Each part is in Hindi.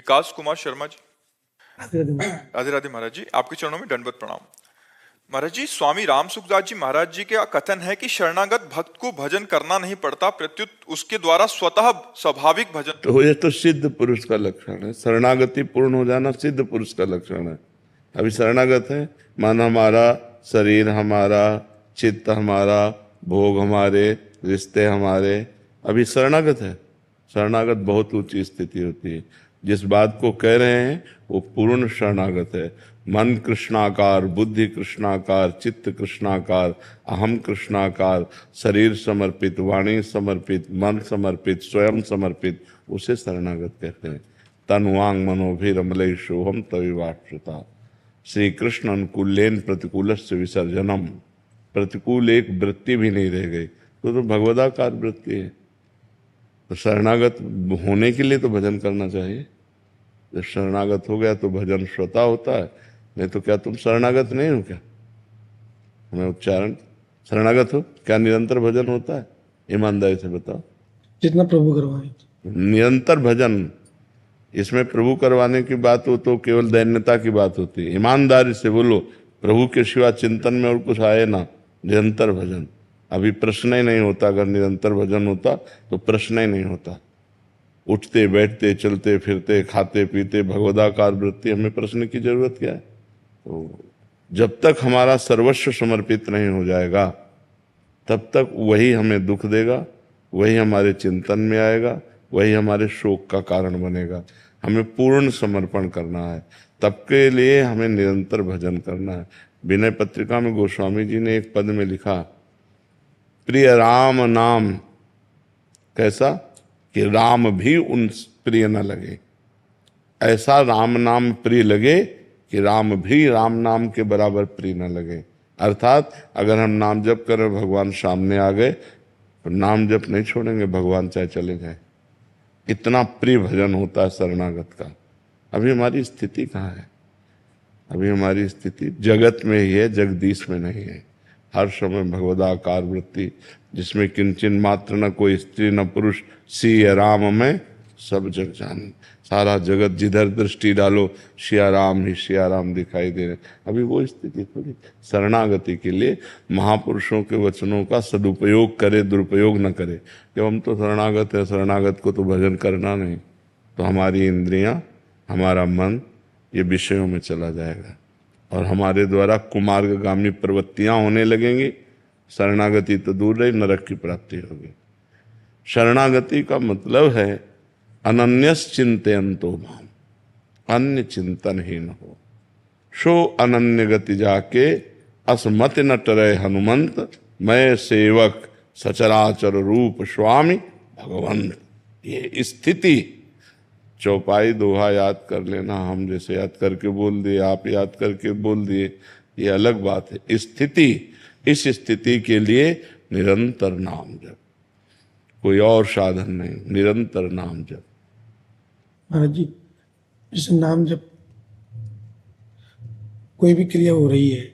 विकास कुमार शर्मा जी। राधे राधे राधे महाराज जी, आपके चरणों में दंडवत प्रणाम। महाराज जी, स्वामी राम सुखदास जी महाराज जी का कथन है कि शरणागत भक्त को भजन करना नहीं पड़ता, प्रत्युत उसके द्वारा स्वतः स्वाभाविक भजन। तो ये तो सिद्ध पुरुष का लक्षण है। शरणागति पूर्ण हो जाना सिद्ध पुरुष का लक्षण है। अभी शरणागत है, मन हमारा, शरीर हमारा, चित्त हमारा, भोग हमारे, रिश्ते हमारे, अभी शरणागत है। शरणागत बहुत ऊंची स्थिति होती है। जिस बात को कह रहे हैं वो पूर्ण शरणागत है। मन कृष्णाकार, बुद्धि कृष्णाकार, चित्त कृष्णाकार, अहम कृष्णाकार, शरीर समर्पित, वाणी समर्पित, मन समर्पित, स्वयं समर्पित, उसे शरणागत कहते हैं। तन वांग मनोभिरमले शोहम तविवाश्रिता। श्री कृष्ण अनुकूलेन प्रतिकूलस्य विसर्जनम। प्रतिकूल एक वृत्ति भी नहीं रह गई, तो भगवदाकार वृत्ति है। तो शरणागत होने के लिए तो भजन करना चाहिए। जब शरणागत हो गया तो भजन स्वतः होता है, नहीं तो क्या तुम शरणागत नहीं हो क्या? हमें उच्चारण शरणागत हो क्या? निरंतर भजन होता है? ईमानदारी से बताओ। जितना प्रभु करवाए निरंतर भजन, इसमें प्रभु करवाने की बात हो तो केवल दैन्यता की बात होती है। ईमानदारी से बोलो, प्रभु के सिवा चिंतन में और कुछ आए ना, निरंतर भजन। अभी प्रश्न ही नहीं होता। अगर निरंतर भजन होता तो प्रश्न ही नहीं होता। उठते बैठते चलते फिरते खाते पीते भगवदाकार वृत्ति, हमें प्रश्न की जरूरत क्या है? तो जब तक हमारा सर्वस्व समर्पित नहीं हो जाएगा तब तक वही हमें दुख देगा, वही हमारे चिंतन में आएगा, वही हमारे शोक का कारण बनेगा। हमें पूर्ण समर्पण करना है, तब के लिए हमें निरंतर भजन करना है। विनय पत्रिका में गोस्वामी जी ने एक पद में लिखा, प्रिय राम नाम कैसा कि राम भी उन प्रिय न लगे। ऐसा राम नाम प्रिय लगे कि राम भी राम नाम के बराबर प्रिय न लगे। अर्थात अगर हम नाम जप करें, भगवान सामने आ गए तो नाम जप नहीं छोड़ेंगे, भगवान चाहे चले जाए। इतना प्रिय भजन होता है शरणागत का। अभी हमारी स्थिति कहाँ है? अभी हमारी स्थिति जगत में ही है, जगदीश में नहीं है। हर समय भगवदाकार वृत्ति, जिसमें किंचन मात्र न कोई स्त्री न पुरुष, सिया राम में सब जग जान। सारा जगत जिधर दृष्टि डालो सिया राम ही सिया राम दिखाई दे रहे। अभी वो स्थिति थोड़ी। शरणागति के लिए महापुरुषों के वचनों का सदुपयोग करे, दुरुपयोग न करे। जब हम तो शरणागत है, शरणागत को तो भजन करना नहीं, तो हमारी इंद्रियां, हमारा मन ये विषयों में चला जाएगा और हमारे द्वारा कुमार्गगामी प्रवृत्तियां होने लगेंगी। शरणागति तो दूर रही, नरक की प्राप्ति होगी। शरणागति का मतलब है अनन्यस चिंतयन्तो माम, अन्य चिंतन ही न हो। सो अनन्य गति जाके असमत न टरे हनुमंत, मैं सेवक सचराचर रूप स्वामी भगवंत। ये स्थिति, चौपाई दोहा याद कर लेना, हम जैसे याद करके बोल दिए, आप याद करके बोल दिए, ये अलग बात है। स्थिति, इस स्थिति के लिए निरंतर नाम जप, कोई और साधन नहीं, निरंतर नाम जप। महाराज जी, जैसे नाम जब कोई भी क्रिया हो रही है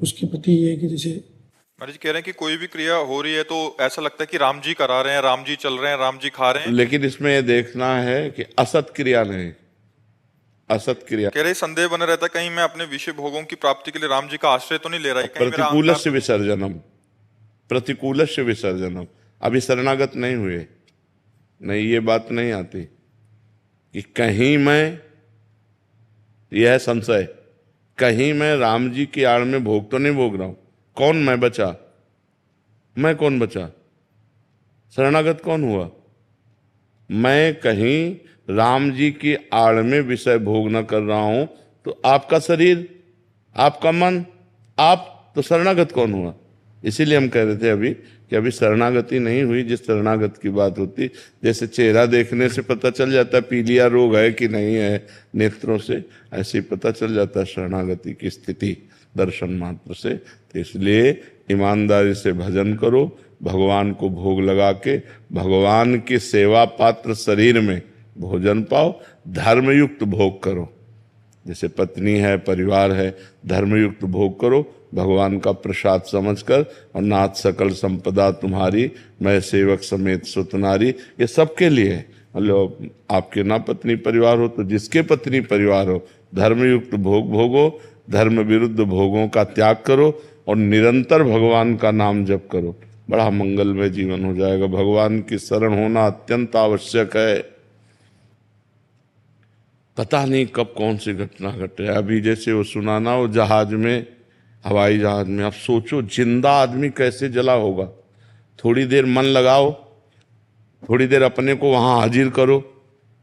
उसके प्रति ये है कि जैसे महाराज जी कह रहे हैं कि कोई भी क्रिया हो रही है तो ऐसा लगता है कि राम जी करा रहे हैं, राम जी चल रहे हैं, राम जी खा रहे हैं। लेकिन इसमें यह देखना है कि असत क्रिया नहीं, असत क्रिया। कह रहे संदेह बना रहता है कहीं मैं अपने विषय भोगों की प्राप्ति के लिए राम जी का आश्रय तो नहीं ले रहा है, कहीं मेरा प्रतिकूलस्य विसर्जनम, प्रतिकूलस्य विसर्जनम। अभी शरणागत नहीं हुए, नहीं, ये बात नहीं आती कि कहीं मैं, यह है संशय, कहीं मैं राम जी की आड़ में भोग तो नहीं भोग रहा हूं। कौन मैं बचा? मैं कौन बचा? शरणागत कौन हुआ? मैं कहीं राम जी की आड़ में विषय भोग न कर रहा हूं, तो आपका शरीर, आपका मन, आप तो शरणागत कौन हुआ? इसीलिए हम कह रहे थे अभी कि अभी शरणागति नहीं हुई। जिस शरणागत की बात होती, जैसे चेहरा देखने से पता चल जाता है पीलिया रोग है कि नहीं है नेत्रों से, ऐसे ही पता चल जाता है शरणागति की स्थिति दर्शन मात्र से। तो इसलिए ईमानदारी से भजन करो, भगवान को भोग लगा के भगवान की सेवा पात्र शरीर में भोजन पाओ, धर्मयुक्त भोग करो। जैसे पत्नी है, परिवार है, धर्मयुक्त भोग करो भगवान का प्रसाद समझकर, और नाथ सकल संपदा तुम्हारी, मैं सेवक समेत सुतनारी। ये सबके लिए, मतलब आपके ना पत्नी परिवार हो तो जिसके पत्नी परिवार हो, धर्मयुक्त भोग भोगो, धर्म विरुद्ध भोगों का त्याग करो और निरंतर भगवान का नाम जप करो, बड़ा मंगलमय जीवन हो जाएगा। भगवान की शरण होना अत्यंत आवश्यक है। पता नहीं कब कौन सी घटना घटे। अभी जैसे वो सुनाना, वो जहाज में, हवाई जहाज में, आप सोचो जिंदा आदमी कैसे जला होगा। थोड़ी देर मन लगाओ, थोड़ी देर अपने को वहां हाजिर करो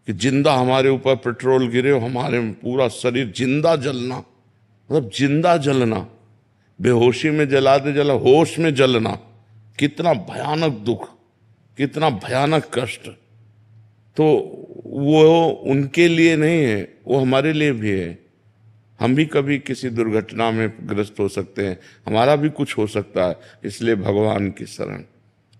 कि जिंदा हमारे ऊपर पेट्रोल गिरे, हमारे पूरा शरीर जिंदा जलना, मतलब जिंदा जलना, बेहोशी में जलाते जला होश में जलना, कितना भयानक दुख, कितना भयानक कष्ट। तो वो उनके लिए नहीं है, वो हमारे लिए भी है। हम भी कभी किसी दुर्घटना में ग्रस्त हो सकते हैं, हमारा भी कुछ हो सकता है। इसलिए भगवान की शरण,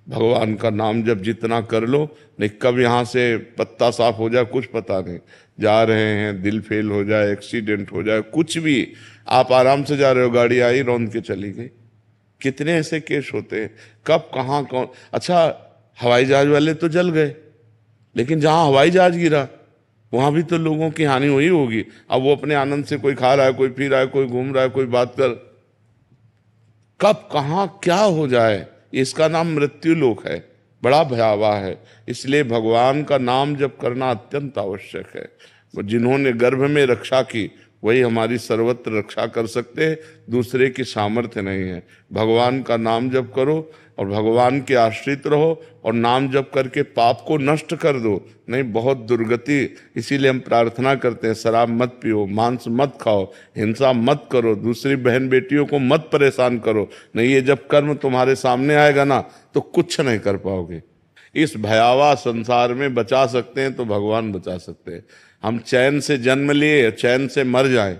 भगवान का नाम जब जितना कर लो, नहीं कब यहाँ से पत्ता साफ हो जाए कुछ पता नहीं। जा रहे हैं, दिल फेल हो जाए, एक्सीडेंट हो जाए, कुछ भी, आप आराम से जा रहे हो, गाड़ी आई रौंद के चली गई। कितने ऐसे केस होते हैं, कब कहाँ कौन। अच्छा, हवाई जहाज वाले तो जल गए, लेकिन जहां हवाई जहाज गिरा वहां भी तो लोगों की हानि हुई होगी। अब वो अपने आनंद से कोई खा रहा है, कोई पी रहा है, कोई घूम रहा है, कोई बात कर, कब कहां क्या हो जाए, इसका नाम मृत्यु लोक है, बड़ा भयावह है। इसलिए भगवान का नाम जप करना अत्यंत आवश्यक है। वो जिन्होंने गर्भ में रक्षा की वही हमारी सर्वत्र रक्षा कर सकते हैं, दूसरे की सामर्थ्य नहीं है। भगवान का नाम जप करो और भगवान के आश्रित रहो और नाम जप करके पाप को नष्ट कर दो, नहीं बहुत दुर्गति। इसीलिए हम प्रार्थना करते हैं, शराब मत पियो, मांस मत खाओ, हिंसा मत करो, दूसरी बहन बेटियों को मत परेशान करो। नहीं, ये जब कर्म तुम्हारे सामने आएगा ना तो कुछ नहीं कर पाओगे। इस भयावह संसार में बचा सकते हैं तो भगवान बचा सकते हैं। हम चैन से जन्म लिए, चैन से मर जाएं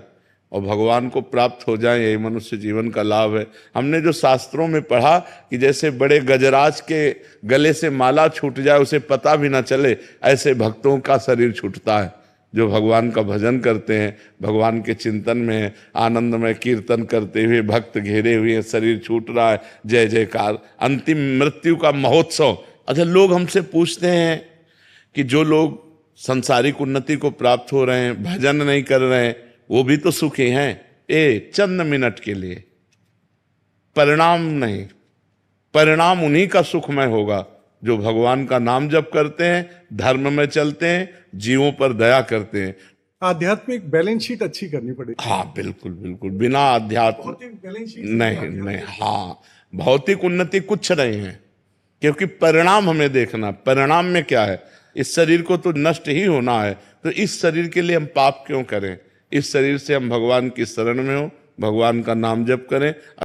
और भगवान को प्राप्त हो जाएं, यही मनुष्य जीवन का लाभ है। हमने जो शास्त्रों में पढ़ा कि जैसे बड़े गजराज के गले से माला छूट जाए, उसे पता भी ना चले, ऐसे भक्तों का शरीर छूटता है जो भगवान का भजन करते हैं, भगवान के चिंतन में आनंदमय कीर्तन करते हुए भक्त घेरे हुए हैं, शरीर छूट रहा है, जय जयकार, अंतिम मृत्यु का महोत्सव। अच्छा, लोग हमसे पूछते हैं कि जो लोग सांसारिक उन्नति को प्राप्त हो रहे हैं, भजन नहीं कर रहे हैं, वो भी तो सुखी हैं। चंद मिनट के लिए, परिणाम नहीं, परिणाम उन्हीं का सुखमय होगा जो भगवान का नाम जप करते हैं, धर्म में चलते हैं, जीवों पर दया करते हैं। आध्यात्मिक बैलेंस शीट अच्छी करनी पड़ेगी। हाँ बिल्कुल बिल्कुल, बिना आध्यात्म भौतिक बैलेंस शीट नहीं, हाँ भौतिक उन्नति कुछ नहीं है, क्योंकि परिणाम हमें देखना। परिणाम में क्या है, इस शरीर को तो नष्ट ही होना है, तो इस शरीर के लिए हम पाप क्यों करें। इस शरीर से हम भगवान की शरण में हो, भगवान का नाम जप करें।